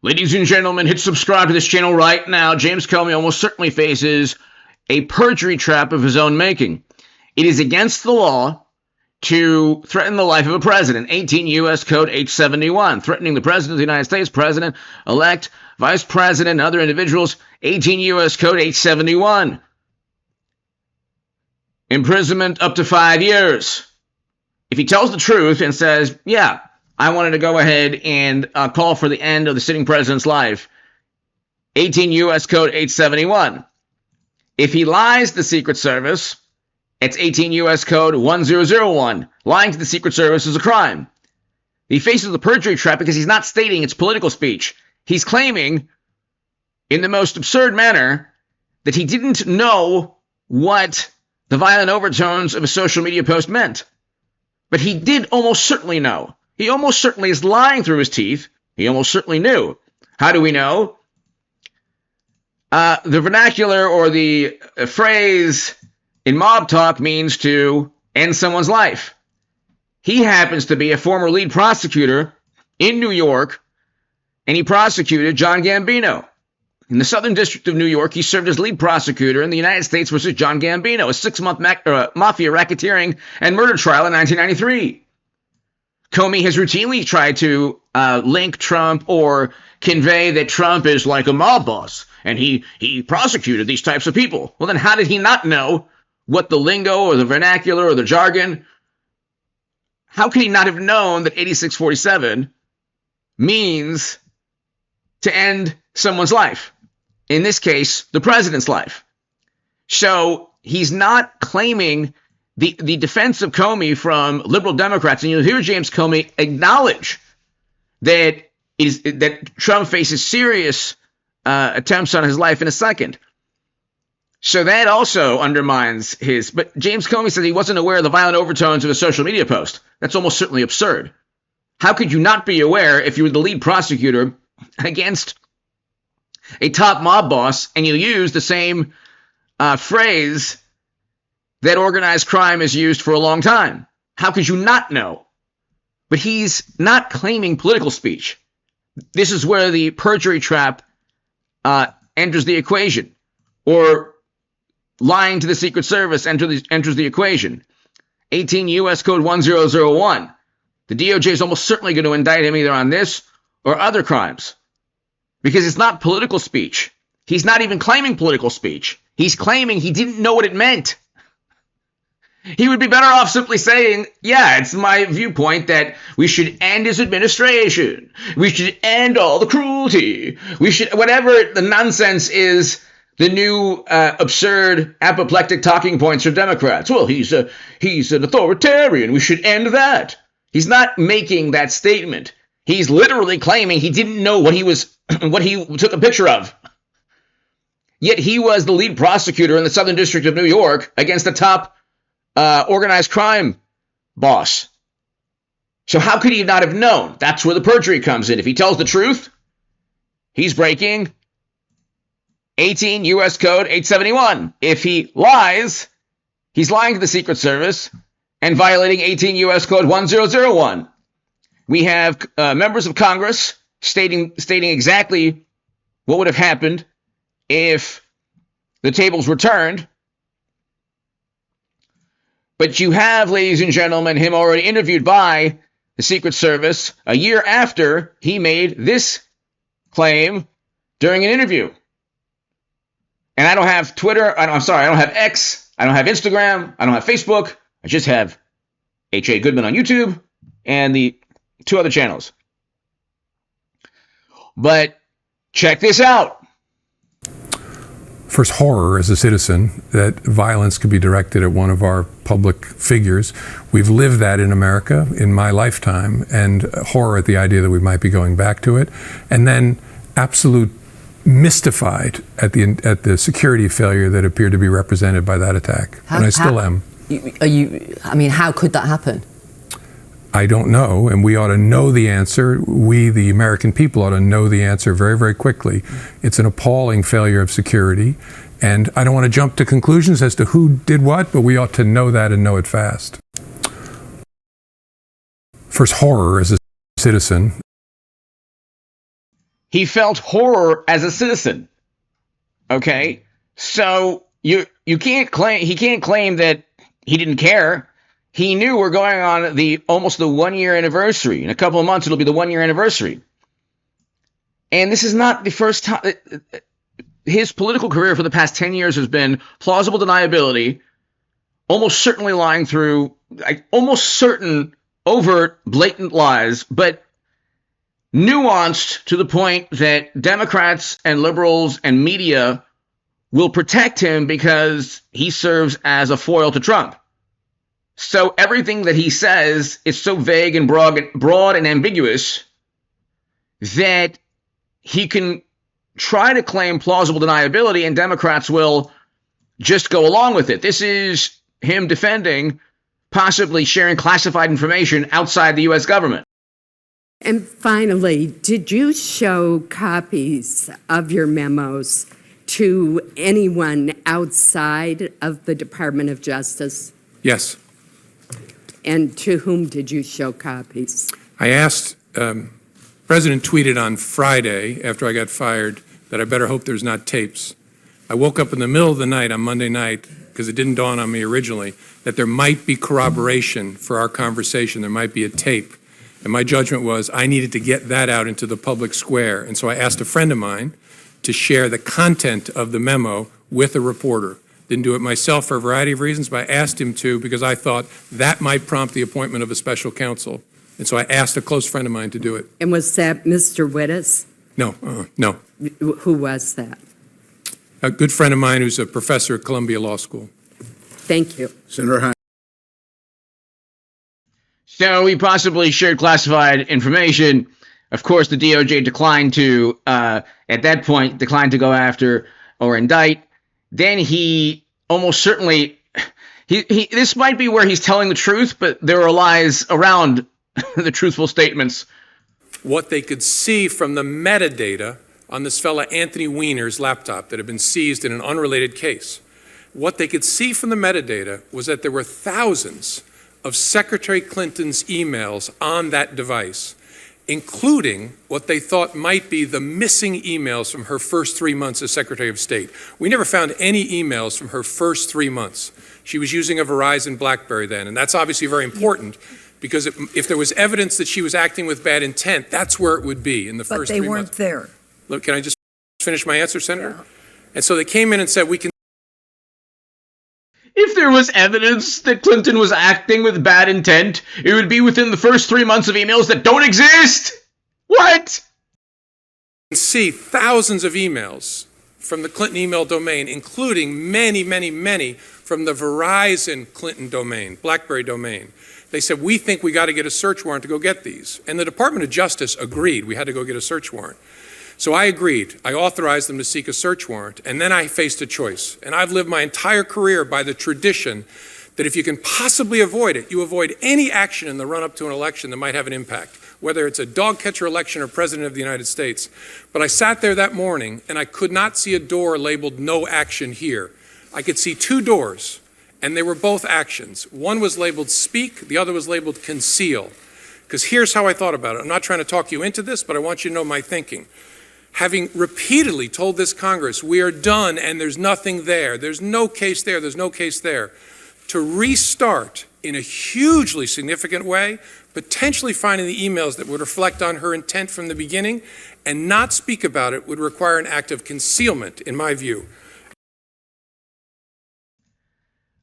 Ladies and gentlemen, hit subscribe to this channel right now. James Comey almost certainly faces a perjury trap of his own making. It is against the law to threaten the life of a president. 18 U.S. Code H71, threatening the president of the United States, president-elect, vice president, and other individuals. 18 U.S. Code H71. Imprisonment up to 5 years. If he tells the truth and says, yeah, I wanted to go ahead and call for the end of the sitting president's life, 18 U.S. Code 871. If he lies to the Secret Service, it's 18 U.S. Code 1001. Lying to the Secret Service is a crime. He faces the perjury trap because he's not stating it's political speech. He's claiming, in the most absurd manner, that he didn't know what the violent overtones of a social media post meant. But he did almost certainly know. He almost certainly is lying through his teeth. He almost certainly knew. How do we know? The vernacular or the phrase in mob talk means to end someone's life. He happens to be a former lead prosecutor in New York, and he prosecuted John Gambino. In the Southern District of New York, he served as lead prosecutor in the United States versus John Gambino, a 6-month mafia racketeering and murder trial in 1993. Comey has routinely tried to link Trump or convey that Trump is like a mob boss, and he prosecuted these types of people. Well, then how did he not know what the lingo or the vernacular or the jargon? How could he not have known that 8647 means to end someone's life? In this case, the president's life. So he's not claiming the defense of Comey from liberal Democrats, and you'll hear James Comey acknowledge that Trump faces serious attempts on his life in a second. So that also undermines his. But James Comey said he wasn't aware of the violent overtones of a social media post. That's almost certainly absurd. How could you not be aware if you were the lead prosecutor against a top mob boss and you use the same phrase that organized crime has used for a long time? How could you not know? But he's not claiming political speech. This is where the perjury trap enters the equation, or lying to the Secret Service enters the equation. 18 U.S. Code 1001. The DOJ is almost certainly going to indict him either on this or other crimes, because it's not political speech. He's not even claiming political speech. He's claiming he didn't know what it meant. He would be better off simply saying, yeah, it's my viewpoint that we should end his administration. We should end all the cruelty. We should, whatever the nonsense is, the new absurd apoplectic talking points of Democrats. Well, he's an authoritarian. We should end that. He's not making that statement. He's literally claiming he didn't know what he took a picture of. Yet he was the lead prosecutor in the Southern District of New York against the top organized crime boss. So how could he not have known? That's where the perjury comes in. If he tells the truth, he's breaking 18 U.S. Code 871. If he lies, he's lying to the Secret Service and violating 18 U.S. Code 1001. We have members of Congress stating exactly what would have happened if the tables were turned. But you have, ladies and gentlemen, him already interviewed by the Secret Service a year after he made this claim during an interview. And I don't have Twitter. I don't have X. I don't have Instagram. I don't have Facebook. I just have H.A. Goodman on YouTube and the 2 other channels. But check this out. First, horror as a citizen that violence could be directed at one of our public figures. We've lived that in America in my lifetime, and horror at the idea that we might be going back to it. And then absolute mystified at the security failure that appeared to be represented by that attack. And I still am. How could that happen? I don't know, and we ought to know the answer. We, the American people, ought to know the answer very, very quickly. It's an appalling failure of security, and I don't want to jump to conclusions as to who did what, but we ought to know that and know it fast. First, horror as a citizen. he felt horror as a citizen. Okay, so he can't claim that he didn't care. He knew we're going on almost the 1 year anniversary. In a couple of months, it'll be the 1 year anniversary. And this is not the first time. His political career for the past 10 years has been plausible deniability, almost certainly lying through, almost certain overt, blatant lies, but nuanced to the point that Democrats and liberals and media will protect him because he serves as a foil to Trump. So everything that he says is so vague and broad and ambiguous that he can try to claim plausible deniability, and Democrats will just go along with it. This is him defending possibly sharing classified information outside the U.S. government. And finally, did you show copies of your memos to anyone outside of the Department of Justice? Yes. And to whom did you show copies? I asked, President tweeted on Friday after I got fired that I better hope there's not tapes. I woke up in the middle of the night on Monday night, because it didn't dawn on me originally, that there might be corroboration for our conversation. There might be a tape. And my judgment was I needed to get that out into the public square. And so I asked a friend of mine to share the content of the memo with a reporter. Didn't do it myself for a variety of reasons, but I asked him to because I thought that might prompt the appointment of a special counsel. And so I asked a close friend of mine to do it. And was that Mr. Wittes? No, no. Who was that? A good friend of mine who's a professor at Columbia Law School. Thank you. Senator Hines. So he possibly shared classified information. Of course, the DOJ declined to, at that point, declined to go after or indict. Then he almost certainly, this might be where he's telling the truth, but there are lies around the truthful statements. What they could see from the metadata on this fella Anthony Weiner's laptop that had been seized in an unrelated case, what they could see from the metadata was that there were thousands of Secretary Clinton's emails on that device, including what they thought might be the missing emails from her first 3 months as Secretary of State. We never found any emails from her first 3 months. She was using a Verizon BlackBerry then, and that's obviously very important because if there was evidence that she was acting with bad intent, that's where it would be in the first 3 months. But they weren't there. Look, can I just finish my answer, Senator? Yeah. And so they came in and said, we can. If there was evidence that Clinton was acting with bad intent, it would be within the first 3 months of emails that don't exist. What? See thousands of emails from the Clinton email domain, including many, many, many from the Verizon Clinton domain, BlackBerry domain. They said, we think we got to get a search warrant to go get these. And the Department of Justice agreed we had to go get a search warrant. So I agreed. I authorized them to seek a search warrant, and then I faced a choice. And I've lived my entire career by the tradition that if you can possibly avoid it, you avoid any action in the run-up to an election that might have an impact, whether it's a dog catcher election or President of the United States. But I sat there that morning, and I could not see a door labeled no action here. I could see two doors, and they were both actions. One was labeled speak, the other was labeled conceal. Because here's how I thought about it. I'm not trying to talk you into this, but I want you to know my thinking. Having repeatedly told this Congress, we are done and there's nothing there, there's no case there, there's no case there, to restart in a hugely significant way, potentially finding the emails that would reflect on her intent from the beginning and not speak about it would require an act of concealment, in my view.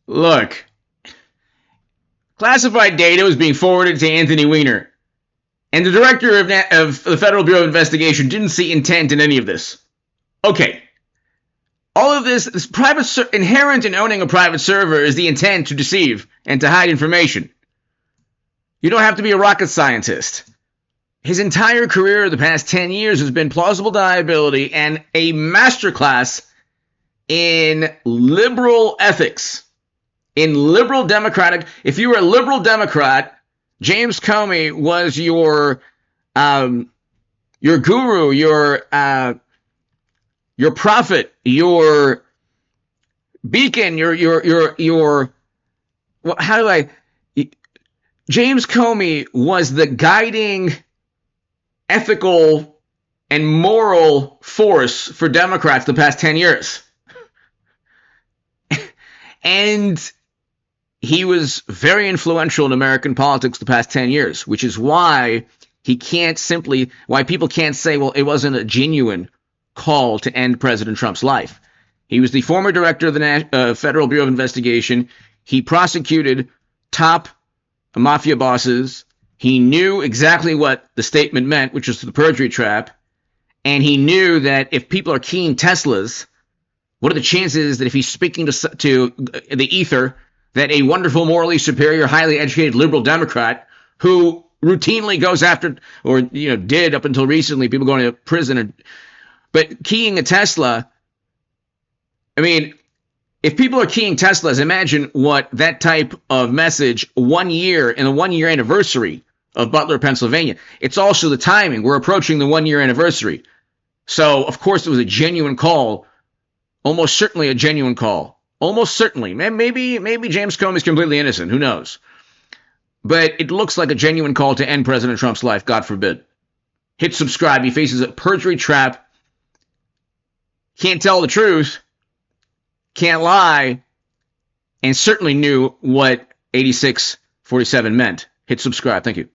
Look, classified data was being forwarded to Anthony Weiner. And the director of the Federal Bureau of Investigation didn't see intent in any of this. Okay. All of this inherent in owning a private server is the intent to deceive and to hide information. You don't have to be a rocket scientist. His entire career, the past 10 years, has been plausible deniability and a masterclass in liberal ethics, in liberal democratic. If you were a liberal Democrat, James Comey was your guru, your prophet, your beacon, your how do I? James Comey was the guiding ethical and moral force for Democrats the past 10 years. And he was very influential in American politics the past 10 years, which is why why people can't say, well, it wasn't a genuine call to end President Trump's life. He was the former director of the Federal Bureau of Investigation. He prosecuted top mafia bosses. He knew exactly what the statement meant, which was the perjury trap. And he knew that if people are keying Teslas, what are the chances that if he's speaking to the ether, that a wonderful, morally superior, highly educated liberal Democrat who routinely goes after, or did up until recently, people going to prison, but keying a Tesla, I mean, if people are keying Teslas, imagine what that type of message 1 year in the 1 year anniversary of Butler, Pennsylvania. It's also the timing. We're approaching the 1 year anniversary. So, of course, it was a genuine call. Almost certainly a genuine call. Almost certainly. Maybe James Comey is completely innocent. Who knows? But it looks like a genuine call to end President Trump's life. God forbid. Hit subscribe. He faces a perjury trap. Can't tell the truth. Can't lie. And certainly knew what 8647 meant. Hit subscribe. Thank you.